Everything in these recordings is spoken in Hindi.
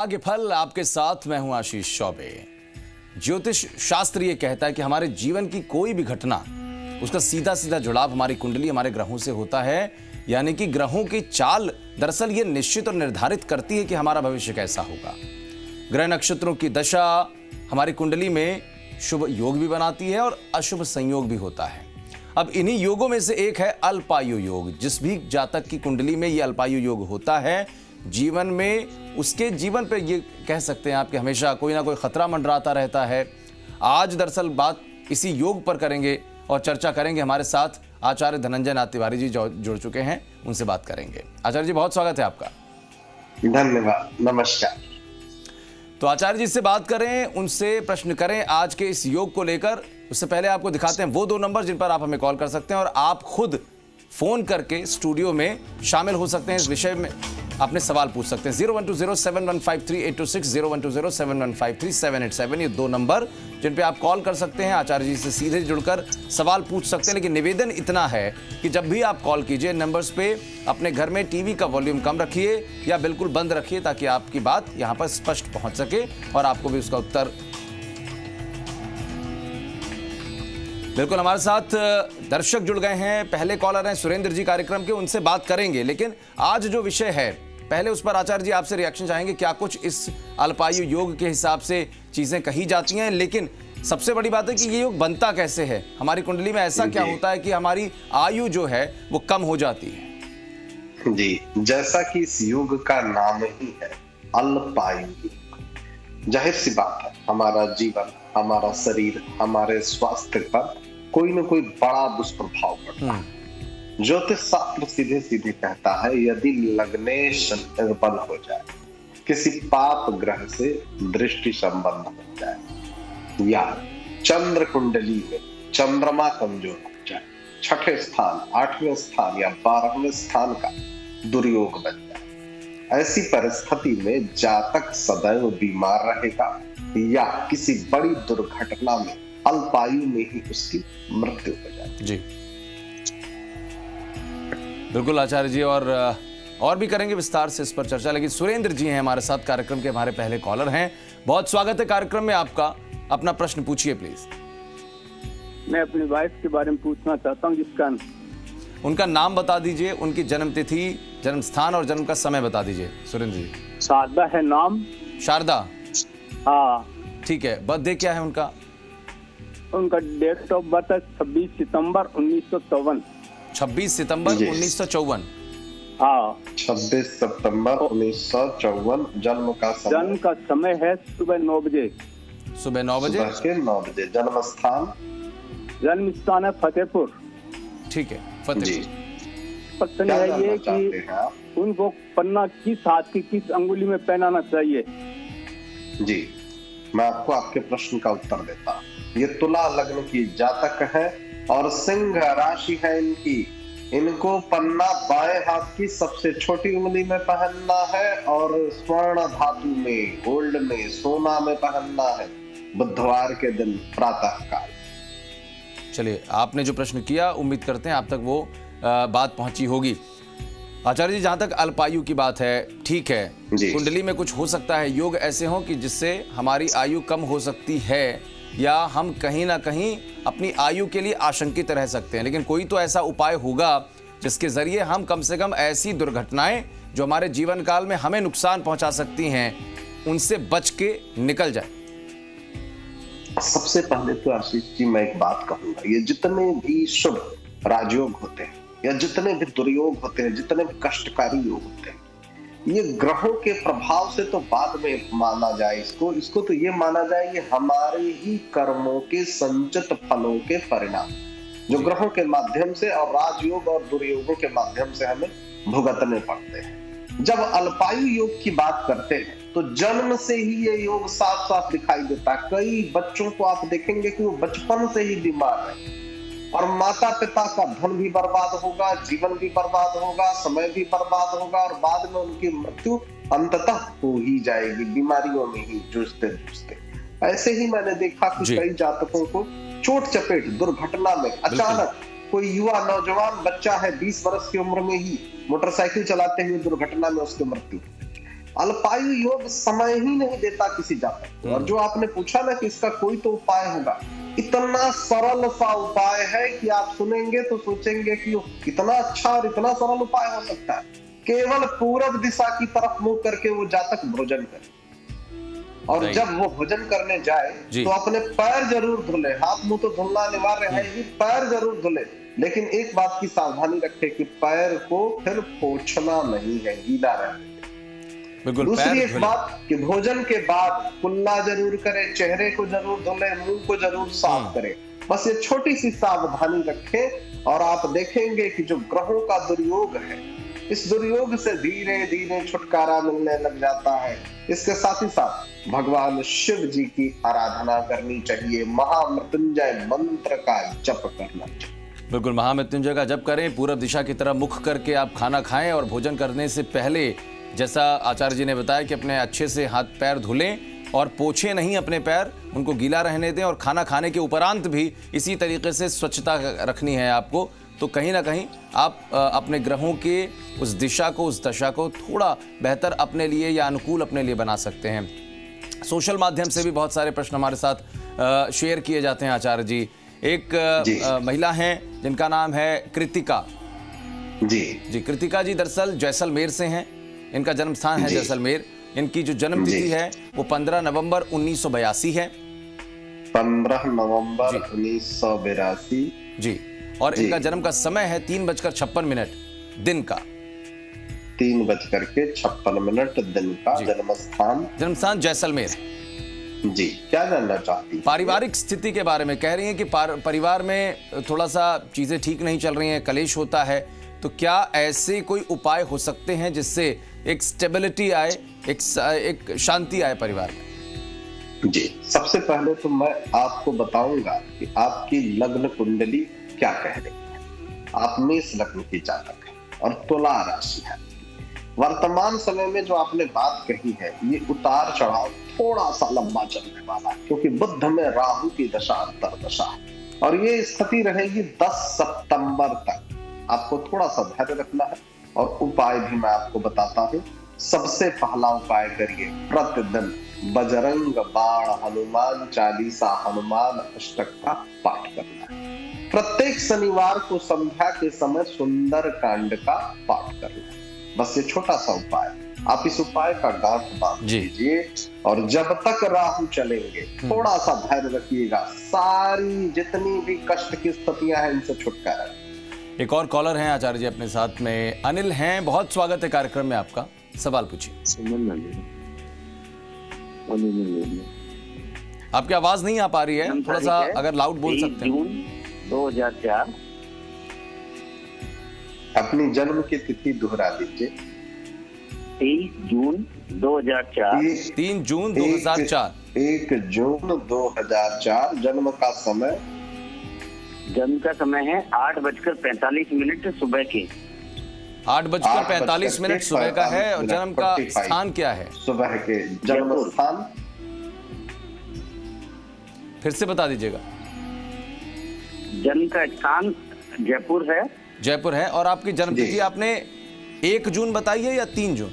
आगे फल आपके साथ मैं हूं आशीष चौबे। ज्योतिष शास्त्र ये कहता है कि हमारे जीवन की कोई भी घटना उसका सीधा सीधा जुड़ाव हमारी कुंडली हमारे ग्रहों से होता है। यानी कि ग्रहों की चाल दरअसल ये निश्चित और निर्धारित करती है कि हमारा भविष्य कैसा होगा। ग्रह नक्षत्रों की दशा हमारी कुंडली में शुभ योग भी बनाती है और अशुभ संयोग भी होता है। अब इन्हीं योगों में से एक है अल्पायु योग। जिस भी जातक की कुंडली में ये अल्पायु योग होता है, जीवन में उसके जीवन पे ये कह सकते हैं आप कि हमेशा कोई ना कोई खतरा मंडराता रहता है। आज दरअसल बात इसी योग पर करेंगे और चर्चा करेंगे। हमारे साथ आचार्य धनंजय नाथ तिवारी जी जुड़ चुके हैं, उनसे बात करेंगे। आचार्य जी बहुत स्वागत है आपका। धन्यवाद, नमस्कार। तो आचार्य जी से बात करें, उनसे प्रश्न करें आज के इस योग को लेकर। उससे पहले आपको दिखाते हैं वो 2 नंबर जिन पर आप हमें कॉल कर सकते हैं और आप खुद फोन करके स्टूडियो में शामिल हो सकते हैं। इस विषय में अपने सवाल पूछ सकते हैं। 012071533826, 012071533787, ये 2 नंबर जिन पे आप कॉल कर सकते हैं। आचार्य जी से सीधे जुड़कर सवाल पूछ सकते हैं। लेकिन निवेदन इतना है कि जब भी आप कॉल कीजिए, नंबर्स पे अपने घर में टीवी का वॉल्यूम कम रखिए या बिल्कुल बंद रखिए, ताकि आपकी बात यहाँ पर स्पष्ट पहुंच सके और आपको भी उसका उत्तर। बिल्कुल, हमारे साथ दर्शक जुड़ गए हैं। पहले कॉलर हैं सुरेंद्र जी कार्यक्रम के, उनसे बात करेंगे। लेकिन आज जो विषय है, पहले उस पर आचार्य जी आपसे रिएक्शन चाहेंगे। क्या कुछ इस अल्पायु योग के हिसाब से चीजें कही जाती हैं, लेकिन सबसे बड़ी बात है कि ये योग बनता कैसे है? हमारी कुंडली में ऐसा क्या होता है कि हमारी आयु जो है वो कम हो जाती है? जी, जैसा कि इस योग का नाम ही है अल्पायु योग, जाहिर सी बात है हमारा जीवन, हमारा शरीर, हमारे स्वास्थ्य पर कोई न कोई बड़ा दुष्प्रभाव पड़ता है। ज्योतिष शास्त्र सीधे सीधे कहता है, यदि लग्नेश निर्बल हो जाए, किसी पाप ग्रह से दृष्टि संबंध हो जाए, या चंद्र कुंडली में चंद्रमा कमजोर हो जाए, 6ठे स्थान, 8वें स्थान या 12वें स्थान का दुर्योग बन जाए, ऐसी परिस्थिति में जातक सदैव बीमार रहेगा या किसी बड़ी दुर्घटना में अल्पायु में ही उसकी मृत्यु हो जाए। जी बिल्कुल आचार्य जी, और भी करेंगे विस्तार से इस पर चर्चा। लेकिन सुरेंद्र जी हैं हमारे साथ, कार्यक्रम के हमारे पहले कॉलर हैं। बहुत स्वागत है कार्यक्रम में आपका। अपना प्रश्न पूछिए प्लीज। मैं अपनी वाइफ के बारे में पूछना चाहता हूँ, जिसका उनका नाम बता दीजिए, उनकी जन्म तिथि, जन्म स्थान और जन्म का समय बता दीजिए। सुरेंद्र जी। शारदा है नाम। शारदा, हाँ ठीक है। बर्थडे क्या है उनका? उनका डेट ऑफ बर्थ है 26 सितंबर 1954। 26 सितंबर 1954। हाँ, 26 सितंबर 1954। जन्म का समय है सुबह 9 बजे। सुबह 9 बजे, सुबह के 9 बजे। जन्म स्थान है फतेहपुर। ठीक है, फतेहपुर। प्रश्न है ये कि उनको पन्ना किस हाथ की किस अंगुली में पहनाना चाहिए? जी, मैं आपको आपके प्रश्न का उत्तर देता हूँ। ये तुला लग्न की जातक है और सिंह राशि है इनकी। इनको पन्ना बाएं हाथ की सबसे छोटी उंगली में पहनना है और स्वर्ण धातु में, गोल्ड में, सोना में पहनना है, बुधवार के दिन प्रातः काल। चलिए, आपने जो प्रश्न किया, उम्मीद करते हैं आप तक वो बात पहुंची होगी। आचार्य जी, जहां तक अल्पायु की बात है, ठीक है, कुंडली में कुछ हो सकता है, योग ऐसे हों कि जिससे हमारी आयु कम हो सकती है या हम कहीं ना कहीं अपनी आयु के लिए आशंकित रह सकते हैं। लेकिन कोई तो ऐसा उपाय होगा जिसके जरिए हम कम से कम ऐसी दुर्घटनाएं जो हमारे जीवन काल में हमें नुकसान पहुंचा सकती हैं, उनसे बच के निकल जाए। सबसे पहले तो आशीष जी मैं एक बात कहूंगा, ये जितने भी शुभ राजयोग होते हैं या जितने भी दुर्योग होते हैं, जितने भी कष्टकारी योग होते हैं, ये ग्रहों के प्रभाव से तो बाद में माना जाए, इसको तो ये माना जाए ये हमारे ही कर्मों के संचित फलों के परिणाम, जो ग्रहों के माध्यम से और राजयोग और दुर्योगों के माध्यम से हमें भुगतने पड़ते हैं। जब अल्पायु योग की बात करते हैं तो जन्म से ही ये योग साफ साफ दिखाई देता है। कई बच्चों को आप देखेंगे कि वो बचपन से ही बीमार है और माता पिता का धन भी बर्बाद होगा, जीवन भी बर्बाद होगा, समय भी बर्बाद होगा और बाद में उनकी मृत्यु अंततः हो ही जाएगी, बीमारियों में ही जूझते जूझते। ऐसे ही मैंने देखा कि कई जातकों को चोट चपेट दुर्घटना में अचानक कोई युवा नौजवान बच्चा है 20 वर्ष की उम्र में ही मोटरसाइकिल चलाते हुए दुर्घटना में उसकी मृत्यु। अल्पायु योग समय ही नहीं देता किसी जातक को। और जो आपने पूछा ना कि इसका कोई तो उपाय होगा, इतना सरल सा उपाय है कि आप सुनेंगे तो सोचेंगे कि कितना अच्छा और इतना सरल उपाय हो सकता है। केवल पूरब दिशा की तरफ मुंह करके वो जातक भोजन करे, और जब वो भोजन करने जाए तो अपने पैर जरूर धुले। हाथ मुंह तो धुलना अनिवार्य है ही, पैर जरूर धुले, लेकिन एक बात की सावधानी रखे कि पैर को फिर पोंछना नहीं है, गीला रहे। दूसरी एक बात कि भोजन के बाद कुल्ला जरूर करे, चेहरे को जरूर धुले, मुंह को जरूर साफ करे। बस ये छोटी सी सावधानी रखें और आप देखेंगे कि जो ग्रहों का दुर्योग है, इस दुर्योग से धीरे धीरे छुटकारा मिलने लग जाता है। इसके साथ ही साथ भगवान शिव जी की आराधना करनी चाहिए, महामृत्युंजय मंत्र का जप करना चाहिए। बिल्कुल, महामृत्युंजय का जप करें, पूरब दिशा की तरफ मुख करके आप खाना खाएं और भोजन करने से पहले जैसा आचार्य जी ने बताया कि अपने अच्छे से हाथ पैर धुलें और पोंछे नहीं अपने पैर, उनको गीला रहने दें। और खाना खाने के उपरांत भी इसी तरीके से स्वच्छता रखनी है आपको। तो कहीं ना कहीं आप अपने ग्रहों के उस दिशा को, उस दशा को थोड़ा बेहतर अपने लिए या अनुकूल अपने लिए बना सकते हैं। सोशल माध्यम से भी बहुत सारे प्रश्न हमारे साथ शेयर किए जाते हैं आचार्य जी। एक महिला हैं जिनका नाम है कृतिका जी। कृतिका जी दरअसल जैसलमेर से हैं, इनका जन्म स्थान है जैसलमेर। इनकी जो जन्म तिथि है वो 15 नवंबर 1982 है। 15 नवंबर 1982 जी। और इनका जन्म का समय है 3:56 दिन का। 3:56 दिन का। जन्म स्थान जैसलमेर जी। क्या जानना चाहती हैं? पारिवारिक स्थिति के बारे में कह रही हैं कि परिवार में थोड़ा सा चीजें ठीक नहीं चल रही हैं, कलेश होता है। तो क्या ऐसे कोई उपाय हो सकते हैं जिससे एक स्टेबिलिटी आए, एक शांति आए परिवार में? जी, सबसे पहले तो मैं आपको बताऊंगा कि आपकी लग्न कुंडली क्या कह रही है। आप मेष लग्न की जातक है और तुला राशि है। वर्तमान समय में जो आपने बात कही है, ये उतार चढ़ाव थोड़ा सा लंबा चलने वाला है, क्योंकि बुध में राहु की दशा अंतर्दशा है और ये स्थिति रहेगी 10 सितंबर तक। आपको थोड़ा सा धैर्य रखना है और उपाय भी मैं आपको बताता हूँ। सबसे पहला उपाय करिए, प्रतिदिन बजरंग बाण हनुमान चालीसा हनुमान अष्टक का पाठ करना है। प्रत्येक शनिवार को संध्या के समय सुंदर कांड का पाठ करना है। बस ये छोटा सा उपाय, आप इस उपाय का गांठ बांध लीजिए और जब तक राहु चलेंगे थोड़ा सा धैर्य रखिएगा, सारी जितनी भी कष्ट की स्थितियां हैं इनसे छुटकारा। एक और कॉलर हैं आचार्य जी अपने साथ में, अनिल हैं। बहुत स्वागत है कार्यक्रम में आपका, सवाल पूछिए। आपकी आवाज नहीं आ पा रही है, थोड़ा सा अगर लाउड बोल सकते हैं। जून 2004। अपनी जन्म की तिथि दोहरा दीजिए। 23 जून 2004। 3 जून 2004। 1 जून 2004। जन्म का समय? जन्म का समय है 8:45 सुबह के। 8:45 सुबह का है। और जन्म का स्थान क्या है? सुबह के जन्म स्थान फिर से बता दीजिएगा। जन्म का स्थान जयपुर है। जयपुर है। और आपकी जन्म तिथि आपने 1 जून बताई है या 3 जून?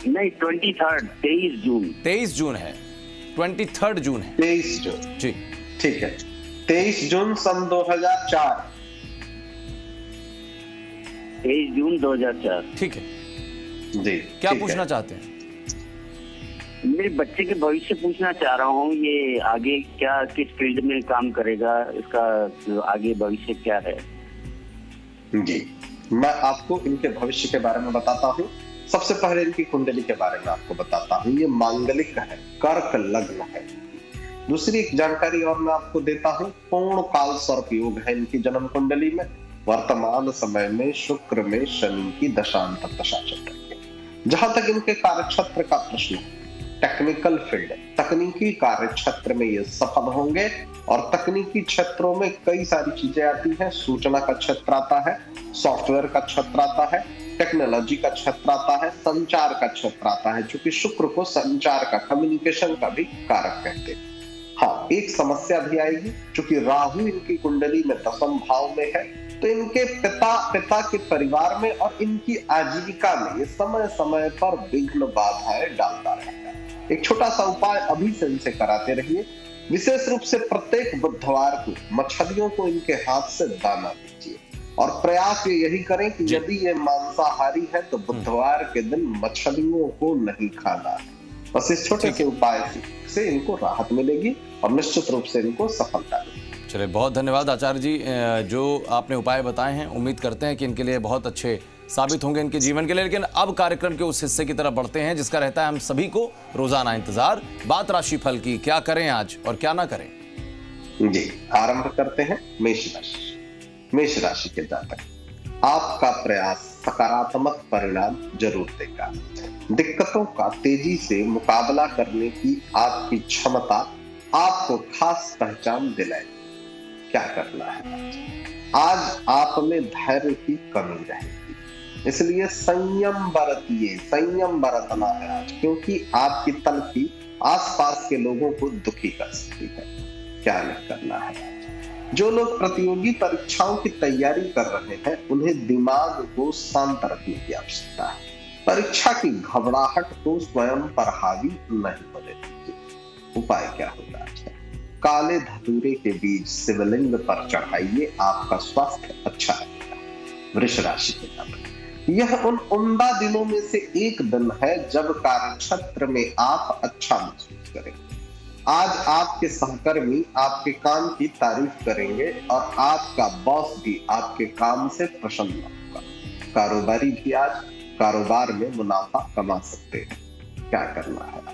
नहीं, 23 जून। 23 जून है। 23 जून है। 23 जून जी, ठीक है। 23 जून सन 2004। 23 जून 2004। ठीक है जी। क्या पूछना चाहते हैं? मेरे बच्चे के भविष्य पूछना चाह रहा हूँ। ये आगे क्या, किस फील्ड में काम करेगा, इसका आगे भविष्य क्या है? जी, मैं आपको इनके भविष्य के बारे में बताता हूँ। सबसे पहले इनकी कुंडली के बारे में आपको बताता हूँ। ये मांगलिक है, कर्क लग्न है। दूसरी एक जानकारी और मैं आपको देता हूँ, पूर्ण काल सर्प योग है इनकी जन्म कुंडली में। वर्तमान समय में शुक्र में शनि की दशांतर दशा चल रही है। जहां तक इनके कार्यक्षेत्र का प्रश्न है, टेक्निकल फील्ड, तकनीकी कार्य क्षेत्र में ये सफल होंगे। और तकनीकी क्षेत्रों में कई सारी चीजें आती हैं। सूचना का क्षेत्र आता है, सॉफ्टवेयर का क्षेत्र आता है, टेक्नोलॉजी का क्षेत्र आता है, संचार का क्षेत्र आता है, क्योंकि शुक्र को संचार का, कम्युनिकेशन का भी कारक कहते हैं। हाँ, एक समस्या भी आएगी, क्योंकि राहु इनकी कुंडली में 10वें भाव में है तो इनके पिता के परिवार में और इनकी आजीविका में समय समय पर विघ्न बाधाएं डालता रहेगा। एक छोटा सा उपाय अभी से इनसे कराते रहिए। विशेष रूप से प्रत्येक बुधवार को मछलियों को इनके हाथ से दाना दीजिए और प्रयास यही करें कि यदि ये मांसाहारी है तो बुधवार के दिन मछलियों को नहीं खाना है। बस इस छोटे से उपाय से इनको राहत मिलेगी और निश्चित रूप से इनको सफलता मिलेगी। चलिए, बहुत धन्यवाद आचार्य जी, जो आपने उपाय बताए हैं। उम्मीद करते हैं कि इनके लिए बहुत अच्छे साबित होंगे इनके जीवन के लिए। लेकिन अब कार्यक्रम के उस हिस्से की तरफ बढ़ते हैं जिसका रहता है हम सभी को रोजाना इंतजार, बात राशिफल की। क्या करें आज और क्या ना करें? जी, आरंभ करते हैं मेष राशि। मेष राशि के जातक, आपका प्रयास सकारात्मक परिणाम जरूर देगा। दिक्कतों का तेजी से मुकाबला करने की आपकी क्षमता आपको खास पहचान दिलाएगी। क्या करना है? आज आप में धैर्य की कमी रहेगी, इसलिए संयम बरतना है आज, क्योंकि आपकी तलखी आसपास के लोगों को दुखी कर सकती है। क्या नहीं करना है? जो लोग प्रतियोगी परीक्षाओं की तैयारी कर रहे हैं उन्हें दिमाग को शांत रखने की आवश्यकता है। परीक्षा की घबराहट को स्वयं पर हावी नहीं होने दीजिए। उपाय क्या होगा? काले धतूरे के बीज शिवलिंग पर चढ़ाइए, आपका स्वास्थ्य अच्छा रहेगा। वृष राशि के जातक, यह उन उम्दा दिनों में से एक दिन है जब कार्यक्षेत्र में आप अच्छा महसूस करेंगे। आज आपके सहकर्मी आपके काम की तारीफ करेंगे और आपका बॉस भी आपके काम से प्रसन्न होगा। कारोबारी भी आज कारोबार में मुनाफा कमा सकते हैं। क्या करना है?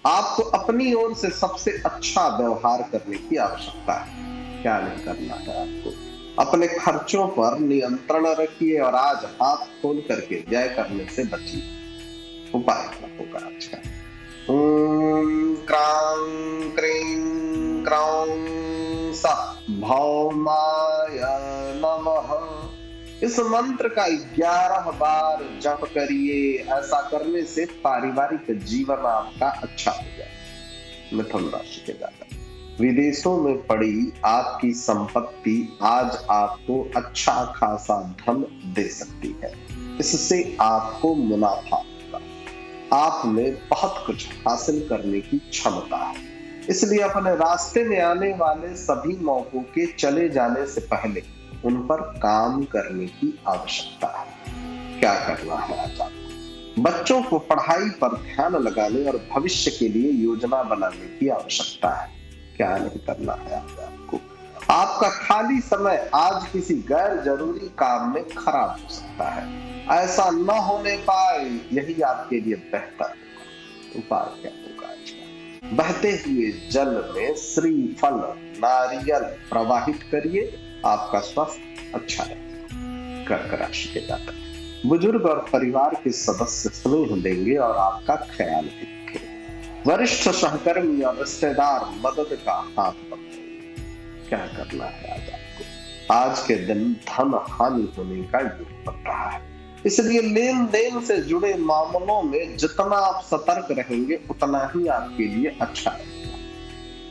आपको अपनी ओर से सबसे अच्छा व्यवहार करने की आवश्यकता है। क्या नहीं करना है आपको? अपने खर्चों पर नियंत्रण रखिए और आज हाथ खोल करके व्यय करने से बचिए। उपाय क्या होगा आज का? ओम क्रां क्रीं क्रौं सः भौमाय नमः। इस मंत्र का 11 बार जप करिए। ऐसा करने से पारिवारिक जीवन आपका अच्छा हो जाए। मिथुन राशि के जातक, विदेशों में पड़ी आपकी संपत्ति आज आपको अच्छा खासा धन दे सकती है। इससे आपको मुनाफा होगा। आप में बहुत कुछ हासिल करने की क्षमता है, इसलिए अपने रास्ते में आने वाले सभी मौकों के चले जाने से पहले उन पर काम करने की आवश्यकता है। क्या करना है आज आपको? बच्चों को पढ़ाई पर ध्यान लगाने और भविष्य के लिए योजना बनाने की आवश्यकता है। क्या नहीं करना है आज आपको? आपका खाली समय आज किसी गैर जरूरी काम में खराब हो सकता है। ऐसा न होने पाए, यही आपके लिए बेहतर होगा। उपाय क्या होगा आज का? बहते हुए जल में श्रीफल नारियल प्रवाहित करिए, आपका स्वास्थ्य अच्छा रहेगा। कर्क राशि के जातक, बुजुर्ग और परिवार के सदस्य स्नेह देंगे और आपका ख्याल रखेंगे। वरिष्ठ सहकर्मी और रिश्तेदार मदद का हाथ बढ़ाएंगे। क्या करना है आज आपको? आज के दिन धन हानि होने का योग बन रहा है, इसलिए लेन देन से जुड़े मामलों में जितना आप सतर्क रहेंगे उतना ही आपके लिए अच्छा रहेगा।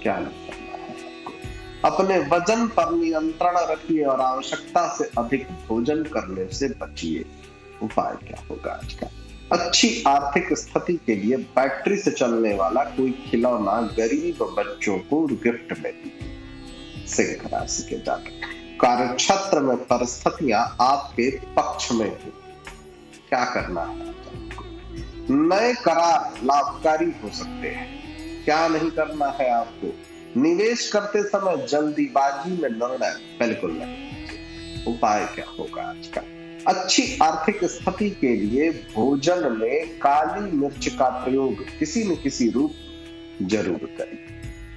क्या नहीं करना है आपको? अपने वजन पर नियंत्रण रखिए और आवश्यकता से अधिक भोजन करने से बचिए। उपाय क्या होगा आज का? अच्छी आर्थिक स्थिति के लिए बैटरी से चलने वाला कोई खिलौना गरीब बच्चों को गिफ्ट में दीजिए। सिंह राशि के जातक, कार्यक्षेत्र में परिस्थितियां आपके पक्ष में हैं। क्या करना है आपको? नए करार लाभकारी हो सकते हैं। क्या नहीं करना है आपको? निवेश करते समय जल्दीबाजी में निर्णय बिल्कुल नहीं। उपाय क्या होगा आज का? अच्छी आर्थिक स्थिति के लिए भोजन में काली मिर्च का प्रयोग किसी न किसी रूप जरूर करें।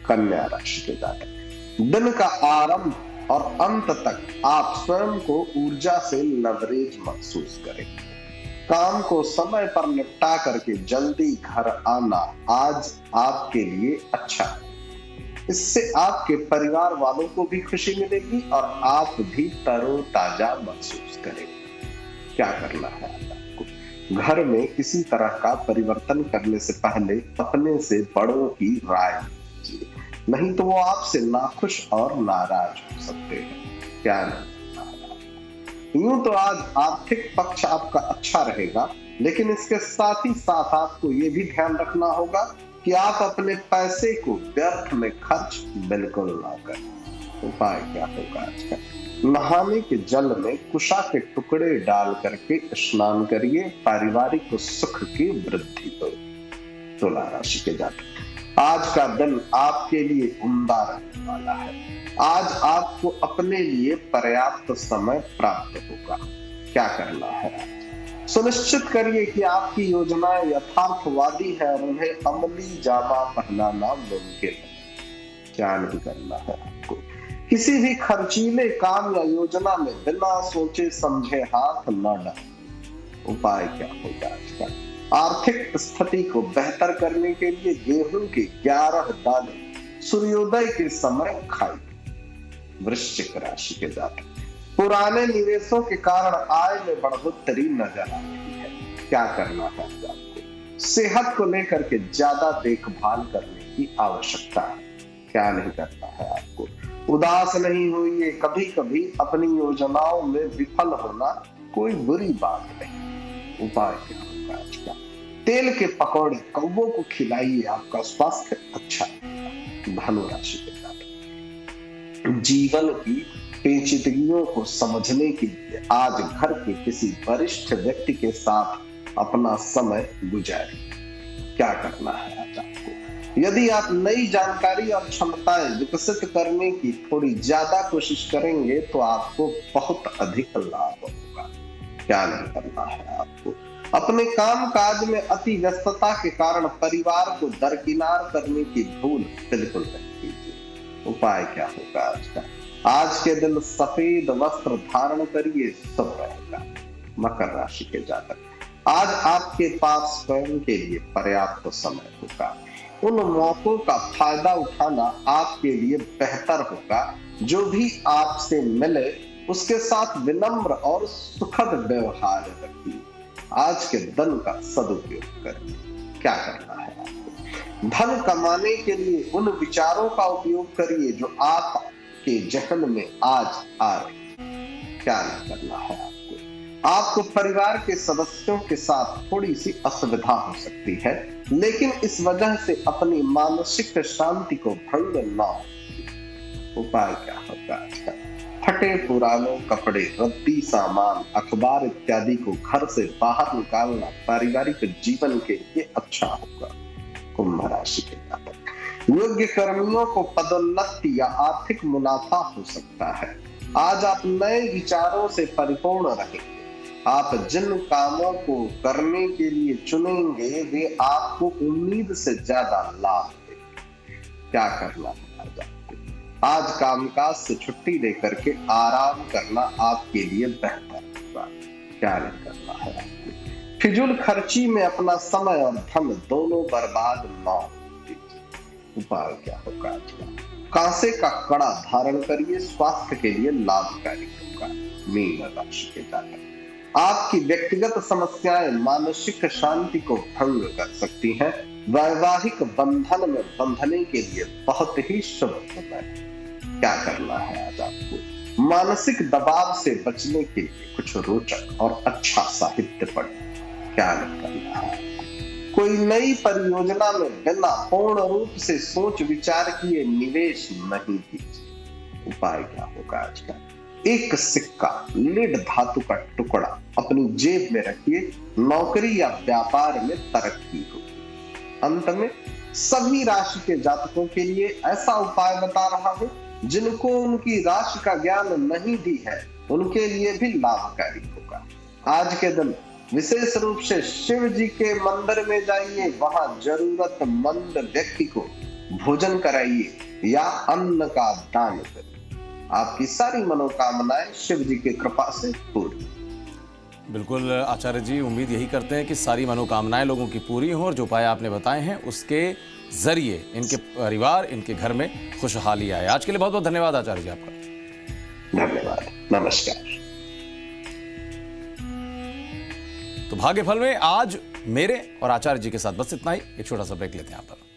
कन्या राशि के जातक, दिन का आरंभ और अंत तक आप स्वयं को ऊर्जा से लवरेज महसूस करें। काम को समय पर निपटा करके जल्दी घर आना आज आपके लिए अच्छा है। इससे आपके परिवार वालों को भी खुशी मिलेगी और आप भी तरोताजा महसूस करेंगे। क्या करना है आपको? घर में किसी तरह का परिवर्तन करने से पहले अपने से बड़ों की राय लीजिए, नहीं तो वो आपसे नाखुश और नाराज हो सकते हैं। क्या नहीं, यूं तो आज आर्थिक पक्ष आपका अच्छा रहेगा, लेकिन इसके साथ ही साथ आपको ये भी ध्यान रखना होगा कि आप अपने पैसे को व्यर्थ में खर्च बिल्कुल ना करें। उपाय क्या होगा आज का? नहाने के जल में कुशा के टुकड़े डाल करके स्नान करिए, पारिवारिक सुख की वृद्धि हो। तुला राशि के जातक, आज का दिन आपके लिए उम्दा रहने वाला है। आज आपको अपने लिए पर्याप्त समय प्राप्त होगा। क्या करना है? सुनिश्चित करिए कि आपकी योजनाएं यथार्थवादी है और उन्हें अमली जामा पहनाना मुमकिन है। क्या नहीं करना है आपको? किसी भी खर्चीले काम या योजना में बिना सोचे समझे हाथ न डालें। उपाय क्या होगा आज का? आर्थिक स्थिति को बेहतर करने के लिए गेहूं के 11 दाने सूर्योदय के समय खाइए। वृश्चिक राशि के जातक, पुराने निवेशों के कारण आय में बढ़ोतरी नजर आ रही है। क्या करना है आपको? सेहत को लेकर के ज्यादा देखभाल करने की आवश्यकता है। क्या नहीं करना है आपको? उदास नहीं होइए। कभी कभी अपनी योजनाओं में विफल होना कोई बुरी बात नहीं। उपाय क्या होगा आज का? तेल के पकौड़े कौवों को खिलाइए, आपका स्वास्थ्य अच्छा रहेगा। धनु राशि के साथ, जीवन की पेचीदगियों को समझने के लिए आज घर के किसी वरिष्ठ व्यक्ति के साथ अपना समय गुजारें। क्या करना है आज आपको? यदि आप नई जानकारी और क्षमताएं विकसित करने की थोड़ी ज्यादा कोशिश करेंगे तो आपको बहुत अधिक लाभ होगा। क्या नहीं करना है आपको? अपने काम काज में अति व्यस्तता के कारण परिवार को दरकिनार करने की भूल बिल्कुल नहीं कीजिए। उपाय क्या होगा आज का? आज के दिन सफेद वस्त्र धारण करिए, शुभ रहेगा। मकर राशि के जातक, आज आपके पास स्वयं के लिए पर्याप्त समय होगा। उन मौकों का फायदा उठाना आपके लिए बेहतर होगा। जो भी आपसे मिले उसके साथ विनम्र और सुखद व्यवहार रखिए। आज के दिन का सदुपयोग करें। क्या करना है आपको? धन कमाने के लिए उन विचारों का उपयोग करिए जो आप के जहन में आज आ रहे। क्या नहीं करना है आपको? आपको परिवार के सदस्यों के साथ थोड़ी सी असुविधा हो सकती है, लेकिन इस वजह से अपनी मानसिक शांति को भंग न हो। उपाय क्या होगा आज का? फटे पुराने कपड़े, रद्दी सामान, अखबार इत्यादि को घर से बाहर निकालना पारिवारिक जीवन के लिए अच्छा होगा। कुंभ राशि के जातक, योग्य कर्मियों को पदोन्नति या आर्थिक मुनाफा हो सकता है। आज आप नए विचारों से परिपूर्ण रहेंगे। आप जिन कामों को करने के लिए चुनेंगे वे आपको उम्मीद से ज्यादा लाभ देंगे। क्या करना है आज आपको? आज कामकाज से छुट्टी लेकर के आराम करना आपके लिए बेहतर होगा। क्या नहीं करना है आपको? फिजूल खर्ची में अपना समय और धन दोनों बर्बाद न। उपाय क्या होगा आज का? कांसे का कड़ा धारण करिए, स्वास्थ्य के लिए लाभकारी होगा। मीन राशि के जातक, आपकी व्यक्तिगत समस्याएं मानसिक शांति को भंग कर सकती हैं। वैवाहिक बंधन में बंधने के लिए बहुत ही शुभ समय। क्या करना है आज आपको? मानसिक दबाव से बचने के लिए कुछ रोचक और अच्छा साहित्य पढ़ें। क्या नहीं करना है? कोई नई परियोजना में बिना पूर्ण रूप से सोच विचार किए निवेश नहीं कीजिए। उपाय क्या होगा आज का? एक सिक्का, लीड धातु का टुकड़ा अपनी जेब में रखिए। नौकरी या व्यापार में तरक्की होगी। अंत में सभी राशि के जातकों के लिए ऐसा उपाय बता रहा हूं जिनको उनकी राशि का ज्ञान नहीं भी है, उनके लिए भी लाभकारी होगा। आज के दिन विशेष रूप से शिव जी के मंदिर में जाइए, वहां जरूरतमंद व्यक्ति को भोजन कराइए या अन्न का दान करिए। आपकी सारी मनोकामनाएं शिव जी की कृपा से पूरी। बिल्कुल आचार्य जी, उम्मीद यही करते हैं कि सारी मनोकामनाएं लोगों की पूरी हों और जो उपाय आपने बताए हैं उसके जरिए इनके परिवार, इनके घर में खुशहाली आए। आज के लिए बहुत बहुत धन्यवाद आचार्य जी आपका। धन्यवाद, नमस्कार। तो भाग्यफल में आज मेरे और आचार्य जी के साथ बस इतना ही। एक छोटा सा ब्रेक लेते हैं यहाँ पर।